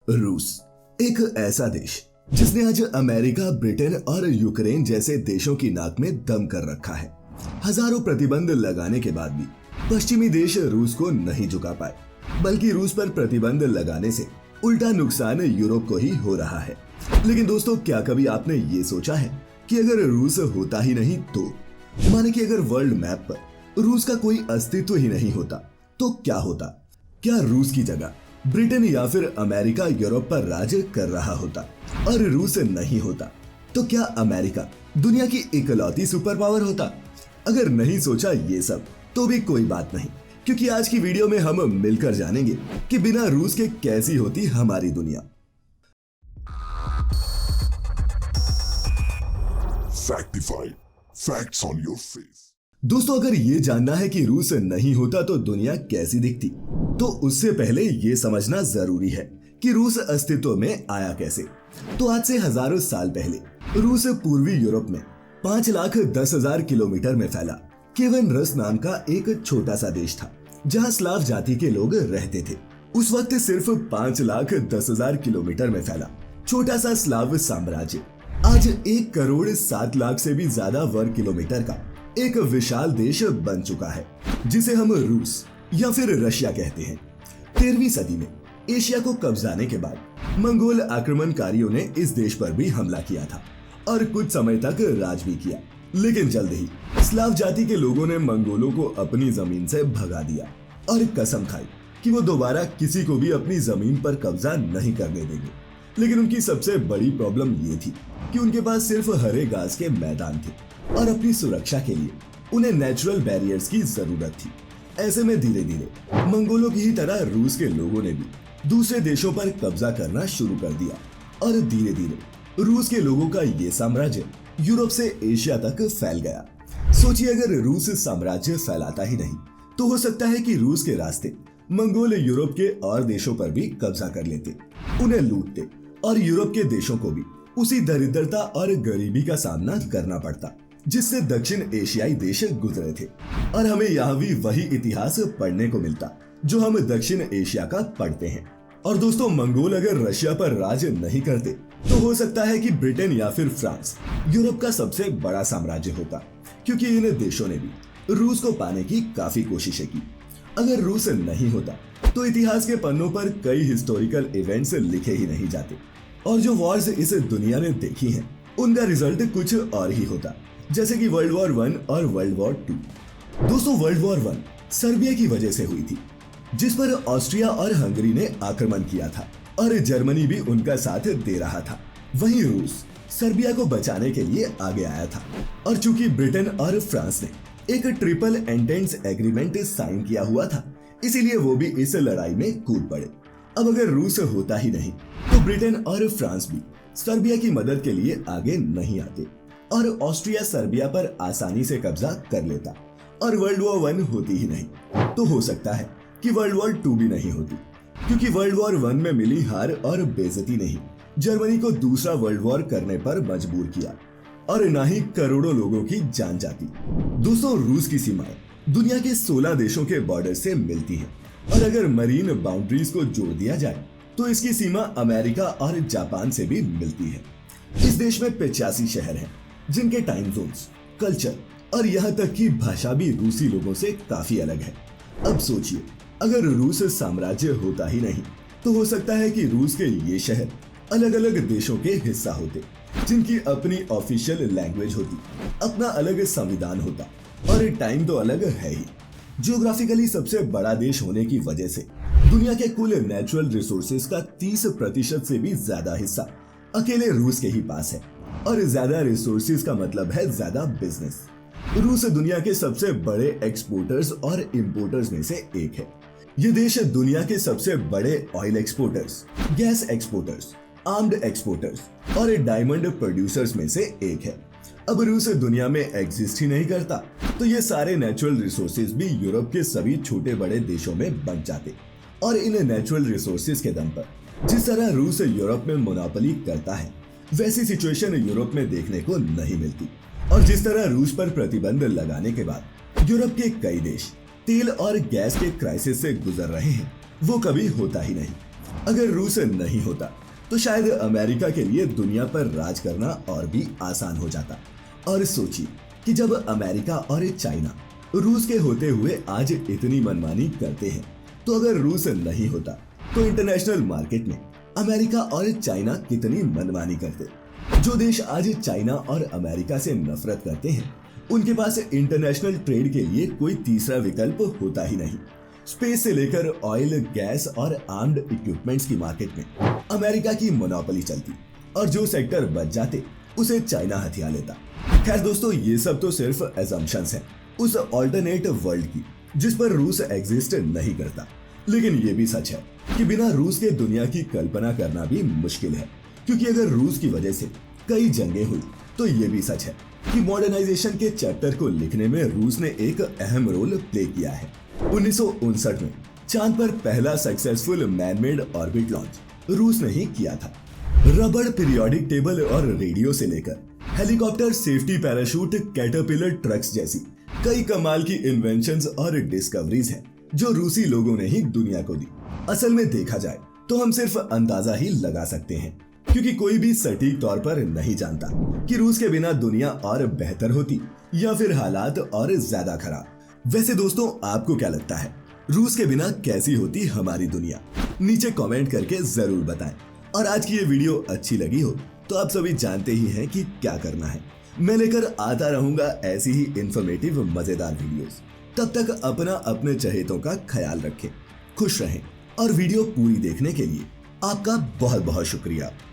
रूस एक ऐसा देश जिसने आज अमेरिका, ब्रिटेन और यूक्रेन जैसे देशों की नाक में दम कर रखा है। हजारों प्रतिबंध लगाने के बाद भी पश्चिमी देश रूस को नहीं झुका पाए, बल्कि रूस पर प्रतिबंध लगाने से उल्टा नुकसान यूरोप को ही हो रहा है। लेकिन दोस्तों, क्या कभी आपने ये सोचा है कि अगर रूस होता ही नहीं तो, माने कि अगर वर्ल्ड मैप पर रूस का कोई अस्तित्व ही नहीं होता तो क्या होता? क्या रूस की जगह ब्रिटेन या फिर अमेरिका यूरोप पर राज कर रहा होता? और रूस नहीं होता तो क्या अमेरिका दुनिया की इकलौती सुपर पावर होता? अगर नहीं सोचा ये सब तो भी कोई बात नहीं, क्योंकि आज की वीडियो में हम मिलकर जानेंगे कि बिना रूस के कैसी होती हमारी दुनिया। Factified. Facts on your face. दोस्तों, अगर ये जानना है कि रूस नहीं होता तो दुनिया कैसी दिखती, तो उससे पहले ये समझना जरूरी है कि रूस अस्तित्व में आया कैसे। तो आज से हजारों साल पहले रूस पूर्वी यूरोप में 5,10,000 किलोमीटर में फैला केवन रस नाम का एक छोटा सा देश था, जहां स्लाव जाति के लोग रहते थे। उस वक्त सिर्फ 5,10,000 किलोमीटर में फैला छोटा सा स्लाव साम्राज्य आज 1,07,00,000 से भी ज्यादा वर्ग किलोमीटर का एक विशाल देश बन चुका है, जिसे हम रूस या फिर रशिया कहते हैं। 13वीं सदी में एशिया को कब्जाने के बाद मंगोल आक्रमणकारियों ने इस देश पर भी हमला किया था और कुछ समय तक राज भी किया, लेकिन जल्द ही स्लाव जाति के लोगों ने मंगोलों को अपनी जमीन से भगा दिया और कसम खाई कि वो दोबारा किसी को भी अपनी जमीन पर कब्जा नहीं करने देंगे। लेकिन उनकी सबसे बड़ी प्रॉब्लम ये थी कि उनके पास सिर्फ हरे घास के मैदान थे और अपनी सुरक्षा के लिए उन्हें नेचुरल बैरियर्स की जरूरत थी। ऐसे में धीरे धीरे मंगोलों की ही तरह रूस के लोगों ने भी दूसरे देशों पर कब्जा करना शुरू कर दिया और धीरे धीरे रूस के लोगों का ये साम्राज्य यूरोप से एशिया तक फैल गया। सोचिए, अगर रूस साम्राज्य फैलाता ही नहीं तो हो सकता है कि रूस के रास्ते मंगोल यूरोप के और देशों पर भी कब्जा कर लेते, उन्हें लूटते और यूरोप के देशों को भी उसी दरिद्रता और गरीबी का सामना करना पड़ता जिससे दक्षिण एशियाई देश गुजरे थे। और हमें यहाँ भी वही इतिहास पढ़ने को मिलता जो हम दक्षिण एशिया का पढ़ते हैं। और दोस्तों, मंगोल अगर रशिया पर राज नहीं करते तो हो सकता है कि ब्रिटेन या फिर फ्रांस यूरोप का सबसे बड़ा साम्राज्य होता, क्योंकि इन देशों ने भी रूस को पाने की काफी कोशिशें की। अगर रूस नहीं होता तो इतिहास के पन्नों पर कई हिस्टोरिकल इवेंट्स लिखे ही नहीं जाते और जो वॉर्स इस दुनिया ने देखी हैं उनका रिजल्ट कुछ और ही होता, जैसे कि वर्ल्ड वॉर 1 और वर्ल्ड वॉर 2। दोस्तों, वर्ल्ड वॉर 1 सर्बिया की वजह से हुई थी, जिस पर ऑस्ट्रिया और हंगरी ने आक्रमण किया था और जर्मनी भी उनका साथ दे रहा था। वहीं रूस सर्बिया को बचाने के लिए आगे आया था और चूंकि ब्रिटेन और फ्रांस ने एक ट्रिपल एंटेंट एग्रीमेंट साइन किया हुआ था, इसीलिए वो भी इस लड़ाई में कूद पड़े। अब अगर रूस होता ही नहीं तो ब्रिटेन और फ्रांस भी सर्बिया की मदद के लिए आगे नहीं आते और ऑस्ट्रिया सर्बिया पर आसानी से कब्जा कर लेता और वर्ल्ड वॉर 1 होती ही नहीं तो हो सकता है कि वर्ल्ड वॉर 2 भी नहीं होती, क्योंकि वर्ल्ड वॉर 1 में मिली हार और बेइज्जती ने ही जर्मनी को दूसरा वर्ल्ड वॉर करने पर मजबूर किया और न ही करोड़ों लोगों की जान जाती। दोस्तों, रूस की सीमाएं दुनिया के 16 देशों के बॉर्डर से मिलती है और अगर मरीन बाउंड्रीज को जोड़ दिया जाए तो इसकी सीमा अमेरिका और जापान से भी मिलती है। इस देश में 85 शहर हैं, जिनके टाइम जोन्स, कल्चर और यहाँ तक की भाषा भी रूसी लोगों से काफी अलग है। अब सोचिए, अगर रूस साम्राज्य होता ही नहीं तो हो सकता है कि रूस के ये शहर अलग अलग देशों के हिस्सा होते, जिनकी अपनी ऑफिशियल लैंग्वेज होती, अपना अलग संविधान होता और टाइम तो अलग है ही। जियोग्राफिकली सबसे बड़ा देश होने की वजह से दुनिया के कुल नेचुरल रिसोर्सेज का 30% से भी ज्यादा हिस्सा अकेले रूस के ही पास है और ज्यादा रिसोर्सेज का मतलब है ज्यादा बिजनेस। रूस दुनिया के सबसे बड़े एक्सपोर्टर्स और इंपोर्टर्स में से एक है। ये देश दुनिया के सबसे बड़े oil exporters, gas exporters, armed exporters और डायमंड प्रोड्यूसर्स में से एक है। अब रूस दुनिया में एग्जिस्ट ही नहीं करता तो ये सारे नेचुरल रिसोर्सेज भी यूरोप के सभी छोटे बड़े देशों में बन जाते और इन नेचुरल रिसोर्सेज के दम पर जिस तरह रूस यूरोप में मोनोपोली करता है, वैसी सिचुएशन यूरोप में देखने को नहीं मिलती। और जिस तरह रूस पर प्रतिबंध लगाने के बाद यूरोप के कई देश तेल और गैस के क्राइसिस से गुजर रहे हैं, वो कभी होता ही नहीं। अगर रूस नहीं होता तो शायद अमेरिका के लिए दुनिया पर राज करना और भी आसान हो जाता। और सोचिए कि जब अमेरिका और चाइना रूस के होते हुए आज इतनी मनमानी करते हैं, तो अगर रूस नहीं होता तो इंटरनेशनल मार्केट में अमेरिका और चाइना कितनी मनमानी करते। जो देश आज चाइना और अमेरिका से नफरत करते हैं, उनके पास इंटरनेशनल ट्रेड के लिए कोई तीसरा विकल्प होता ही नहीं। स्पेस से लेकर ऑयल, गैस और आर्म्ड इक्विपमेंट्स की मार्केट में अमेरिका की मोनोपोली चलती और जो सेक्टर बच जाते उसे चाइना हथिया लेता। खैर दोस्तों, ये सब तो सिर्फ एजम्पशंस हैं उस ऑल्टरनेट वर्ल्ड की जिस पर रूस एग्जिस्ट नहीं करता। लेकिन ये भी सच है कि बिना रूस के दुनिया की कल्पना करना भी मुश्किल है, क्योंकि अगर रूस की वजह से कई जंगें हुई तो ये भी सच है कि मॉडर्नाइजेशन के चैप्टर को लिखने में रूस ने एक अहम रोल प्ले किया है। 1959 में चांद पर पहला सक्सेसफुल मैनमेड ऑर्बिट लॉन्च रूस ने ही किया था। रबड़ पीरियोडिक टेबल और रेडियो से लेकर helicopter, safety parachute, caterpillar trucks जैसी कई कमाल की इन्वेंशंस और डिस्कवरीज हैं जो रूसी लोगों ने ही दुनिया को दी। असल में देखा जाए तो हम सिर्फ अंदाजा ही लगा सकते हैं, क्योंकि कोई भी सटीक तौर पर नहीं जानता कि रूस के बिना दुनिया और बेहतर होती या फिर हालात और ज्यादा खराब। वैसे दोस्तों, आपको क्या लगता है, रूस के बिना कैसी होती हमारी दुनिया? नीचे कमेंट करके जरूर बताएं। और आज की ये वीडियो अच्छी लगी हो तो आप सभी जानते ही हैं कि क्या करना है। मैं लेकर आता रहूंगा ऐसी ही इंफॉर्मेटिव मजेदार वीडियोस। तब तक अपना अपने चहेतों का ख्याल रखें, खुश रहें और वीडियो पूरी देखने के लिए आपका बहुत बहुत शुक्रिया।